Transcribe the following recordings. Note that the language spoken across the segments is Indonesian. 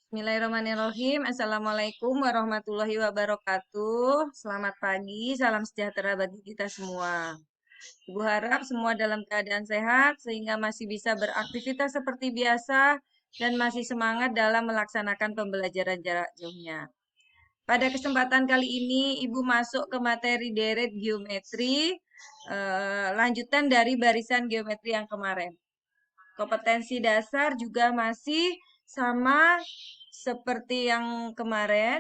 Bismillahirrahmanirrahim. Assalamualaikum warahmatullahi wabarakatuh. Selamat pagi, salam sejahtera bagi kita semua. Ibu harap semua dalam keadaan sehat sehingga masih bisa beraktivitas seperti biasa dan masih semangat dalam melaksanakan pembelajaran jarak jauhnya. Pada kesempatan kali ini, Ibu masuk ke materi deret geometri, lanjutan dari barisan geometri yang kemarin. Kompetensi dasar juga masih sama seperti yang kemarin.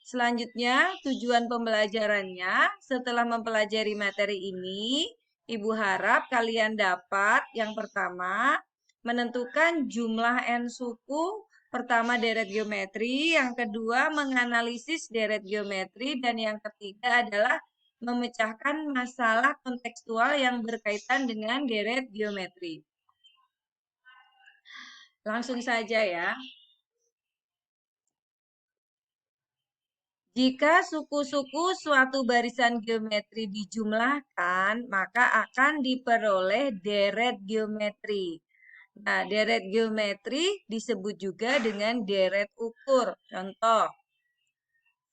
Selanjutnya, tujuan pembelajarannya setelah mempelajari materi ini, Ibu harap kalian dapat yang pertama, menentukan jumlah n suku, pertama deret geometri, yang kedua menganalisis deret geometri, dan yang ketiga adalah memecahkan masalah kontekstual yang berkaitan dengan deret geometri. Langsung saja ya. Jika suku-suku suatu barisan geometri dijumlahkan, maka akan diperoleh deret geometri. Nah, deret geometri disebut juga dengan deret ukur. Contoh,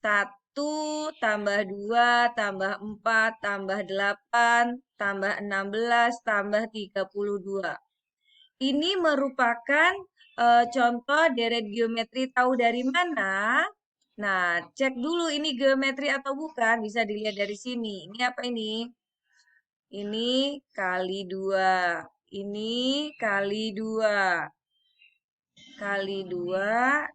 1 tambah 2 tambah 4 tambah 8 tambah 16 tambah 32. Ini merupakan contoh deret geometri. Tahu dari mana? Nah, cek dulu ini geometri atau bukan. Bisa dilihat dari sini. Ini apa ini? Ini kali 2. Ini kali 2. Kali 2.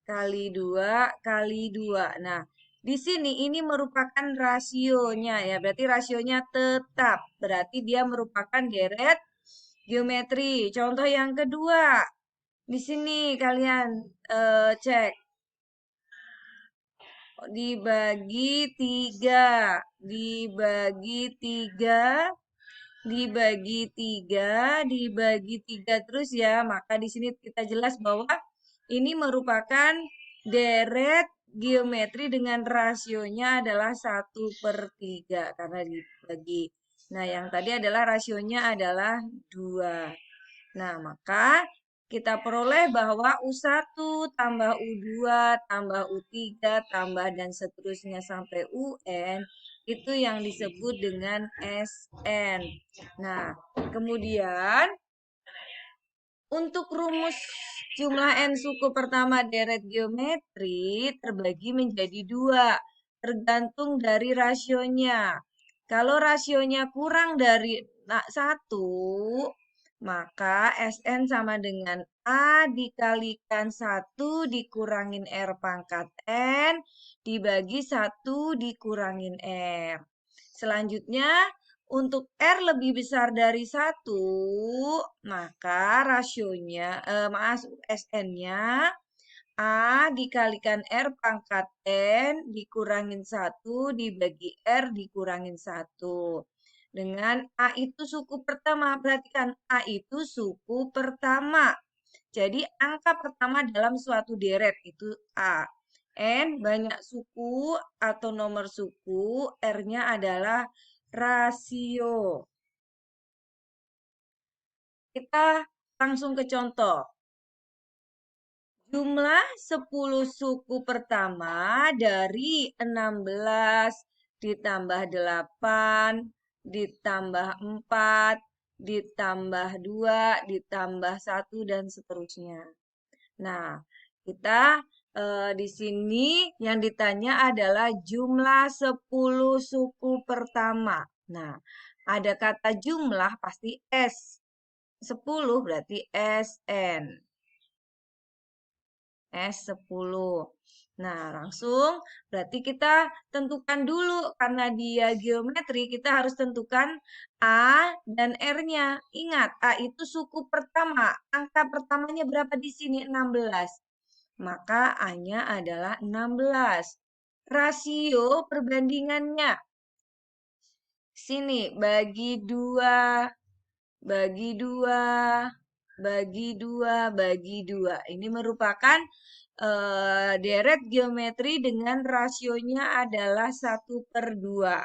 Kali 2. Kali 2. Nah, di sini ini merupakan rasionya ya. Berarti rasionya tetap. Berarti dia merupakan deret geometri. Contoh yang kedua. Di sini kalian cek dibagi 3, dibagi 3, dibagi 3, dibagi 3 terus ya. Maka di sini kita jelas bahwa ini merupakan deret geometri dengan rasionya adalah 1/3 karena dibagi. Nah, yang tadi adalah rasionya adalah 2. Nah, maka kita peroleh bahwa U1 tambah U2 tambah U3 tambah dan seterusnya sampai UN itu yang disebut dengan SN. Nah, kemudian untuk rumus jumlah n suku pertama deret geometri terbagi menjadi 2, tergantung dari rasionya. Kalau rasionya kurang dari 1, maka Sn sama dengan A dikalikan 1 dikurangin R pangkat N dibagi 1 dikurangin R. Selanjutnya, untuk R lebih besar dari 1, maka rasionya, Sn-nya A dikalikan R pangkat N dikurangin 1 dibagi R dikurangin 1. Dengan A itu suku pertama. Perhatikan, A itu suku pertama. Jadi angka pertama dalam suatu deret itu A. N banyak suku atau nomor suku, R-nya adalah rasio. Kita langsung ke contoh. Jumlah 10 suku pertama dari 16 ditambah 8 ditambah 4 ditambah 2 ditambah 1 dan seterusnya. Nah, kita di sini yang ditanya adalah jumlah 10 suku pertama. Nah, ada kata jumlah pasti S. 10 berarti SN. S10. Nah, langsung berarti kita tentukan dulu karena dia geometri, kita harus tentukan A dan R-nya. Ingat, A itu suku pertama. Angka pertamanya berapa di sini? 16. Maka A-nya adalah 16. Rasio perbandingannya. Sini, bagi 2, bagi 2, bagi 2, bagi 2. Ini merupakan deret geometri dengan rasionya adalah 1/2.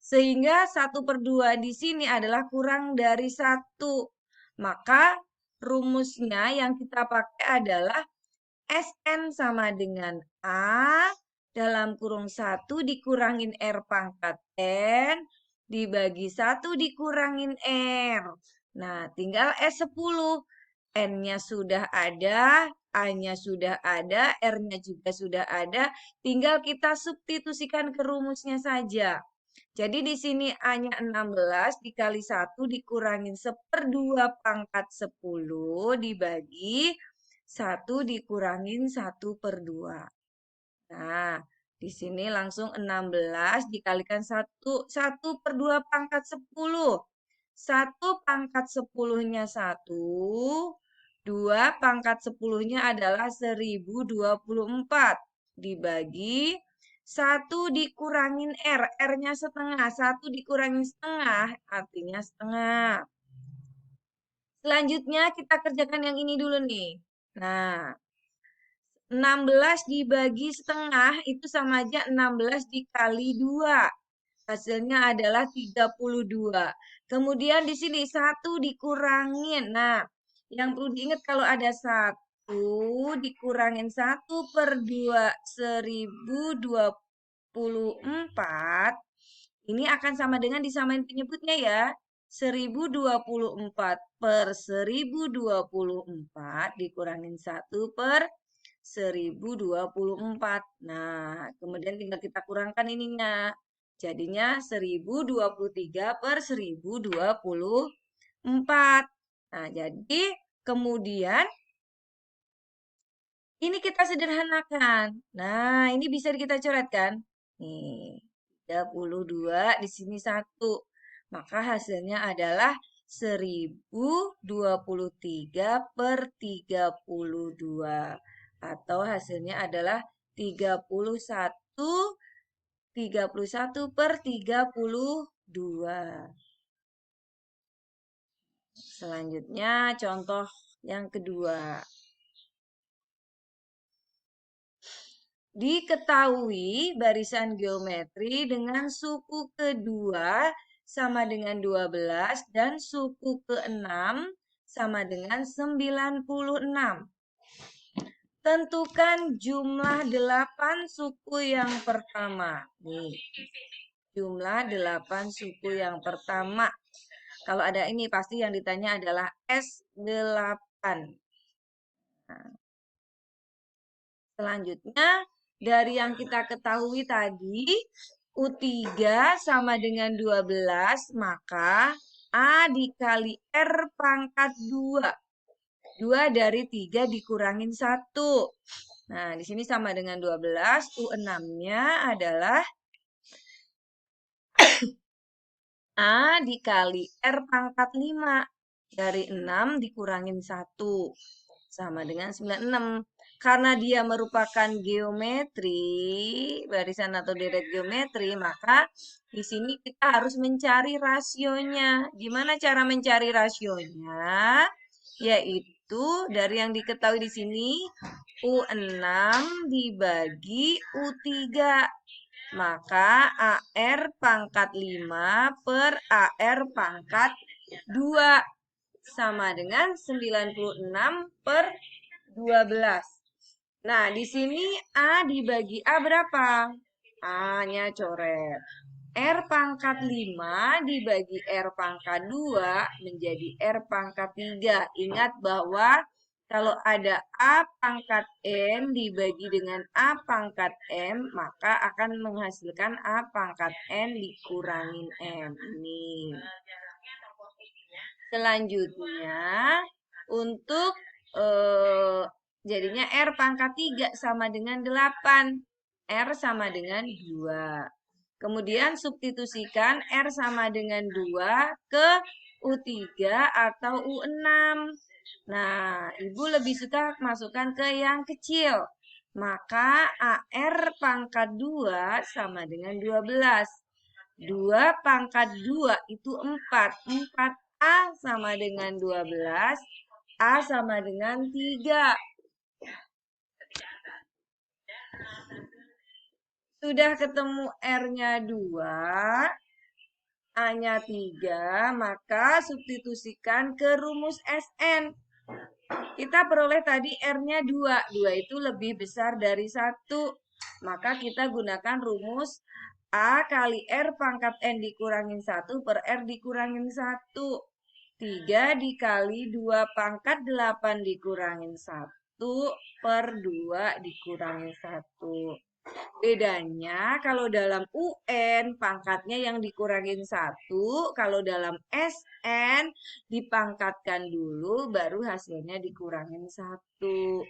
Sehingga 1/2 di sini adalah kurang dari 1. Maka rumusnya yang kita pakai adalah Sn sama dengan A dalam kurung 1 dikurangin R pangkat N dibagi 1 dikurangin R. Nah, tinggal S10. N-nya sudah ada, A-nya sudah ada, R-nya juga sudah ada. Tinggal kita substitusikan ke rumusnya saja. Jadi di sini A-nya 16 dikali 1 dikurangin 1/2 pangkat 10 dibagi 1 dikurangin 1/2. Nah, di sini langsung 16 dikalikan 1/2 pangkat 10. 1 pangkat 10-nya 1. 2 pangkat 10-nya adalah 1024. Dibagi 1 dikurangin R. R-nya setengah. 1 dikurangin setengah artinya setengah. Selanjutnya kita kerjakan yang ini dulu nih. Nah, 16 dibagi setengah itu sama aja 16 dikali 2. Hasilnya adalah 32. Kemudian di sini 1 dikurangin. Nah, yang perlu diingat kalau ada 1 dikurangin 1/2 1024. Ini akan sama dengan disamain penyebutnya ya. 1024/1024 dikurangin 1/1024. Nah, kemudian tinggal kita kurangkan ininya. Jadinya 1023/1024. Nah, jadi kemudian ini kita sederhanakan. Nah, ini bisa kita coret kan? Nih, 32 di sini 1. Maka hasilnya adalah 1023/32. Atau hasilnya adalah 31/32. Selanjutnya contoh yang kedua. Diketahui barisan geometri dengan suku kedua sama dengan 12 dan suku keenam sama dengan 96. Tentukan jumlah 8 suku yang pertama. Nih, jumlah 8 suku yang pertama. Kalau ada ini pasti yang ditanya adalah S8. Nah, selanjutnya, dari yang kita ketahui tadi, U3 sama dengan 12, maka A dikali R pangkat 2. 2 dari 3 dikurangin 1. Nah, di sini sama dengan 12, U6-nya adalah A dikali R pangkat 5. Dari 6 dikurangin 1. Sama dengan 96. Karena dia merupakan geometri, barisan atau deret geometri, maka di sini kita harus mencari rasionya. Gimana cara mencari rasionya? Yaitu dari yang diketahui di sini, U6 dibagi U3. Maka AR pangkat 5 per AR pangkat 2 sama dengan 96/12. Nah, di sini A dibagi A berapa? A-nya coret. R pangkat 5 dibagi R pangkat 2 menjadi R pangkat 3. Ingat bahwa kalau ada A pangkat N dibagi dengan A pangkat M, maka akan menghasilkan A pangkat N dikurangin M. Ini. Selanjutnya, untuk jadinya R pangkat 3 sama dengan 8. R sama dengan 2. Kemudian substitusikan R sama dengan 2 ke U3 atau U6. Nah, Ibu lebih suka masukkan ke yang kecil. Maka AR pangkat 2 sama dengan 12. 2 pangkat 2 itu 4. 4A sama dengan 12. A sama dengan 3. Sudah ketemu R-nya 2, A-nya 3, maka substitusikan ke rumus Sn. Kita peroleh tadi R-nya 2. 2 itu lebih besar dari 1. Maka kita gunakan rumus A kali R pangkat N dikurangin 1 per R dikurangin 1. 3 dikali 2 pangkat 8 dikurangin 1 per 2 dikurangin 1. Bedanya kalau dalam UN pangkatnya yang dikurangin 1, kalau dalam SN dipangkatkan dulu baru hasilnya dikurangin 1.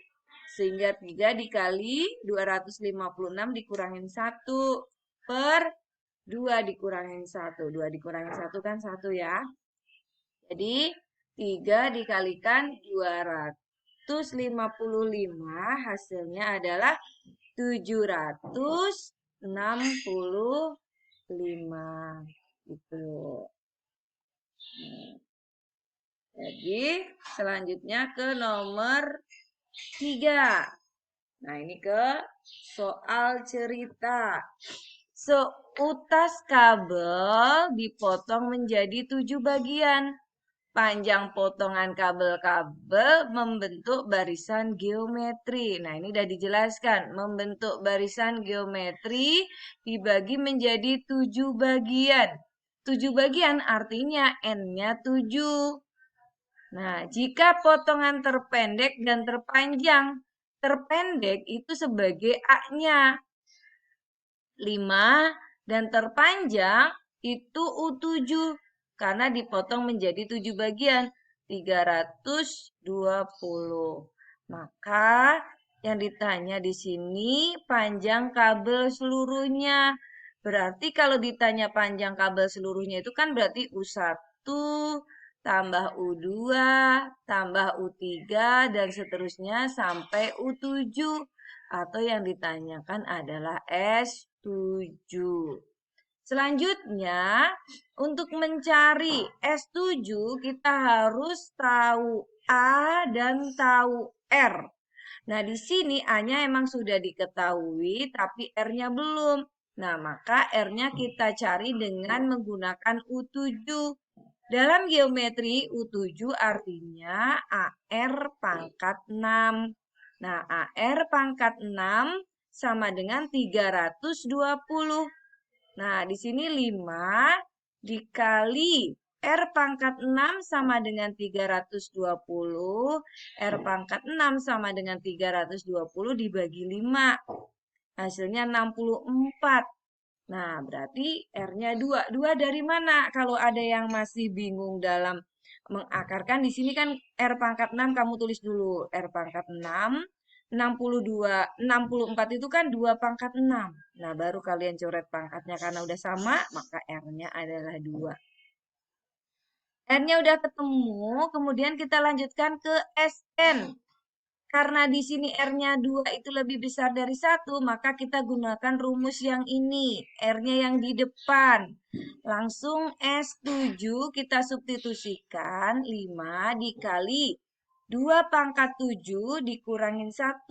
Sehingga 3 dikali 256 dikurangin 1 per 2 dikurangin 1. 2 dikurangin 1 kan 1 ya. Jadi 3 dikalikan 255 hasilnya adalah 765 gitu. Jadi selanjutnya ke nomor 3. Nah, ini ke soal cerita. Seutas kabel dipotong menjadi 7 bagian. Panjang potongan kabel-kabel membentuk barisan geometri. Nah, ini udah dijelaskan. Membentuk barisan geometri dibagi menjadi 7 bagian. 7 bagian artinya N-nya 7. Nah, jika potongan terpendek dan terpanjang. Terpendek itu sebagai A-nya 5 dan terpanjang itu U7. Karena dipotong menjadi 7 bagian, 320. Maka yang ditanya di sini panjang kabel seluruhnya. Berarti kalau ditanya panjang kabel seluruhnya itu kan berarti U1 tambah U2 tambah U3 dan seterusnya sampai U7. Atau yang ditanyakan adalah S7. Selanjutnya, untuk mencari S7, kita harus tahu A dan tahu R. Nah, di sini A-nya emang sudah diketahui, tapi R-nya belum. Nah, maka R-nya kita cari dengan menggunakan U7. Dalam geometri, U7 artinya AR pangkat 6. Nah, AR pangkat 6 sama dengan 320. Nah, di sini 5 dikali R pangkat 6 sama dengan 320. R pangkat 6 sama dengan 320 dibagi 5. Hasilnya 64. Nah, berarti R-nya 2. 2 dari mana? Kalau ada yang masih bingung dalam mengakarkan, di sini kan R pangkat 6 kamu tulis dulu. R pangkat 6. 64 itu kan 2 pangkat 6. Nah, baru kalian coret pangkatnya karena udah sama, maka R-nya adalah 2. R-nya udah ketemu, kemudian kita lanjutkan ke SN. Karena di sini R-nya 2 itu lebih besar dari 1, maka kita gunakan rumus yang ini. R-nya yang di depan. Langsung S7 kita substitusikan 5 dikali 2 pangkat 7 dikurangin 1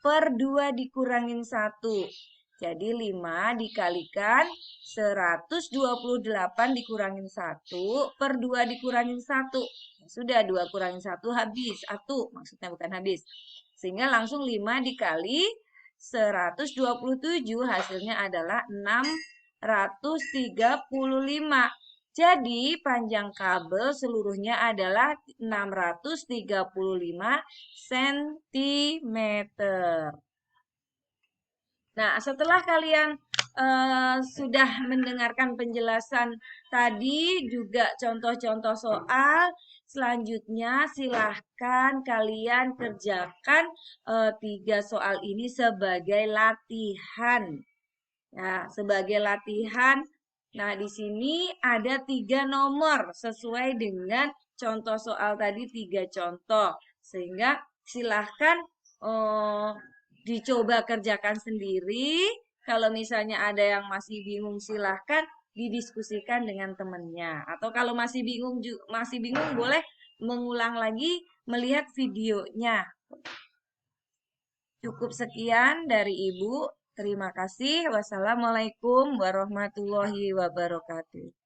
per 2 dikurangin 1. Jadi 5 dikalikan 128 dikurangin 1 per 2 dikurangin 1. Sudah 2 kurangin 1 habis. 1 maksudnya bukan habis. Sehingga langsung 5 dikali 127 hasilnya adalah 635. Jadi panjang kabel seluruhnya adalah 635 cm. Nah, setelah kalian sudah mendengarkan penjelasan tadi, juga contoh-contoh soal, selanjutnya silahkan kalian kerjakan 3 soal ini sebagai latihan. Nah, sebagai latihan, nah di sini ada 3 nomor sesuai dengan contoh soal tadi 3 contoh. Sehingga silahkan dicoba kerjakan sendiri. Kalau misalnya ada yang masih bingung, silahkan didiskusikan dengan temannya. Atau kalau masih bingung boleh mengulang lagi melihat videonya. Cukup sekian dari Ibu. Terima kasih. Wassalamualaikum warahmatullahi wabarakatuh.